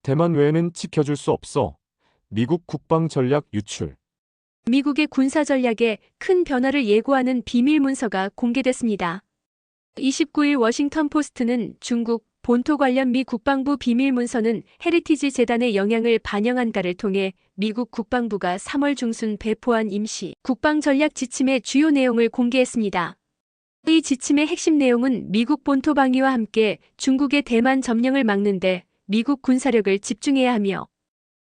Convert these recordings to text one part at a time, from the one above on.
대만 외에는 지켜줄 수 없어. 미국 국방 전략 유출. 미국의 군사 전략에 큰 변화를 예고하는 비밀 문서가 공개됐습니다. 29일 워싱턴 포스트는 중국 본토 관련 미 국방부 비밀 문서는 헤리티지 재단의 영향을 반영한가를 통해 미국 국방부가 3월 중순 배포한 임시 국방 전략 지침의 주요 내용을 공개했습니다. 이 지침의 핵심 내용은 미국 본토 방위와 함께 중국의 대만 점령을 막는데 미국 군사력을 집중해야 하며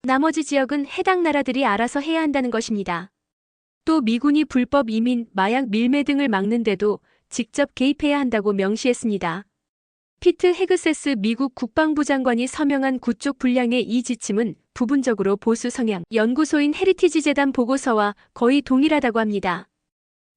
나머지 지역은 해당 나라들이 알아서 해야 한다는 것입니다. 또 미군이 불법 이민, 마약 밀매 등을 막는데도 직접 개입해야 한다고 명시했습니다. 피트 헤그세스 미국 국방부 장관이 서명한 구쪽 분량의 이 지침은 부분적으로 보수 성향 연구소인 헤리티지 재단 보고서와 거의 동일하다고 합니다.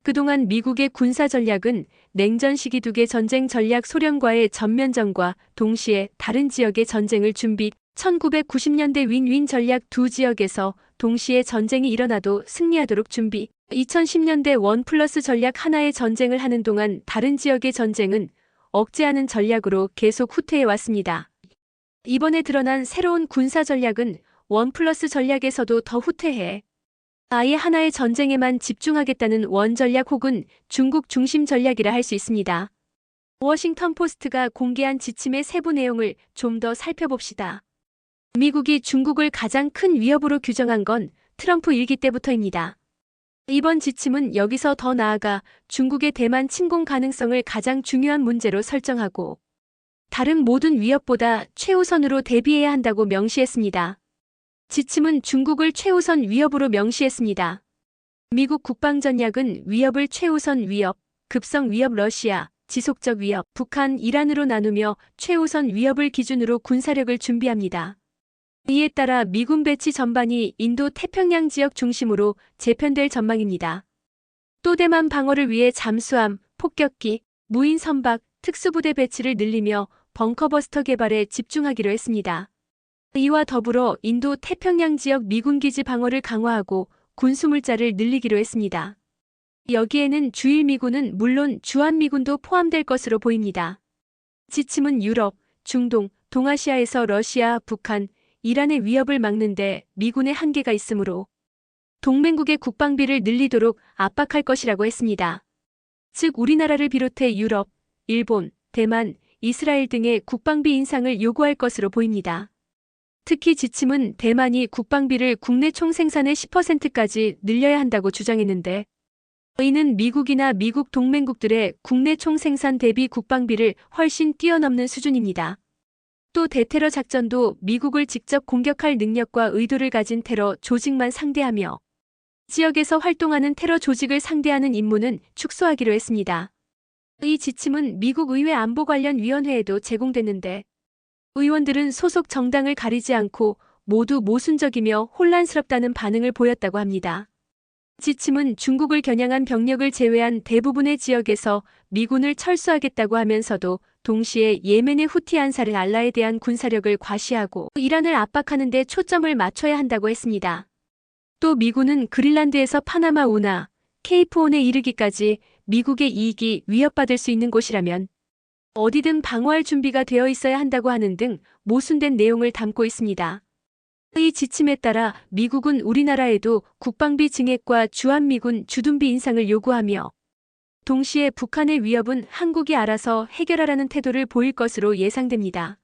그동안 미국의 군사 전략은 냉전 시기 두개 전쟁 전략 소련과의 전면전과 동시에 다른 지역의 전쟁을 준비, 1990년대 윈윈 전략 두 지역에서 동시에 전쟁이 일어나도 승리하도록 준비, 2010년대 원 플러스 전략 하나의 전쟁을 하는 동안 다른 지역의 전쟁은 억제하는 전략으로 계속 후퇴해 왔습니다. 이번에 드러난 새로운 군사 전략은 원 플러스 전략에서도 더 후퇴해 아예 하나의 전쟁에만 집중하겠다는 원 전략 혹은 중국 중심 전략이라 할 수 있습니다. 워싱턴 포스트가 공개한 지침의 세부 내용을 좀 더 살펴봅시다. 미국이 중국을 가장 큰 위협으로 규정한 건 트럼프 일기 때부터입니다. 이번 지침은 여기서 더 나아가 중국의 대만 침공 가능성을 가장 중요한 문제로 설정하고 다른 모든 위협보다 최우선으로 대비해야 한다고 명시했습니다. 지침은 중국을 최우선 위협으로 명시했습니다. 미국 국방전략은 위협을 최우선 위협, 급성 위협 러시아, 지속적 위협, 북한, 이란으로 나누며 최우선 위협을 기준으로 군사력을 준비합니다. 이에 따라 미군 배치 전반이 인도 태평양 지역 중심으로 재편될 전망입니다. 또 대만 방어를 위해 잠수함, 폭격기, 무인 선박, 특수부대 배치를 늘리며 벙커버스터 개발에 집중하기로 했습니다. 이와 더불어 인도 태평양 지역 미군 기지 방어를 강화하고 군수물자를 늘리기로 했습니다. 여기에는 주일미군은 물론 주한미군도 포함될 것으로 보입니다. 지침은 유럽, 중동, 동아시아에서 러시아, 북한, 이란의 위협을 막는데 미군의 한계가 있으므로 동맹국의 국방비를 늘리도록 압박할 것이라고 했습니다. 즉 우리나라를 비롯해 유럽, 일본, 대만, 이스라엘 등의 국방비 인상을 요구할 것으로 보입니다. 특히 지침은 대만이 국방비를 국내 총생산의 10%까지 늘려야 한다고 주장했는데 이는 미국이나 미국 동맹국들의 국내 총생산 대비 국방비를 훨씬 뛰어넘는 수준입니다. 또 대테러 작전도 미국을 직접 공격할 능력과 의도를 가진 테러 조직만 상대하며 지역에서 활동하는 테러 조직을 상대하는 임무는 축소하기로 했습니다. 이 지침은 미국 의회 안보관련위원회에도 제공됐는데 의원들은 소속 정당을 가리지 않고 모두 모순적이며 혼란스럽다는 반응을 보였다고 합니다. 지침은 중국을 겨냥한 병력을 제외한 대부분의 지역에서 미군을 철수하겠다고 하면서도 동시에 예멘의 후티 안사르 알라에 대한 군사력을 과시하고 이란을 압박하는 데 초점을 맞춰야 한다고 했습니다. 또 미군은 그린란드에서 파나마 운하, 케이프온에 이르기까지 미국의 이익이 위협받을 수 있는 곳이라면 어디든 방어할 준비가 되어 있어야 한다고 하는 등 모순된 내용을 담고 있습니다. 이 지침에 따라 미국은 우리나라에도 국방비 증액과 주한미군 주둔비 인상을 요구하며 동시에 북한의 위협은 한국이 알아서 해결하라는 태도를 보일 것으로 예상됩니다.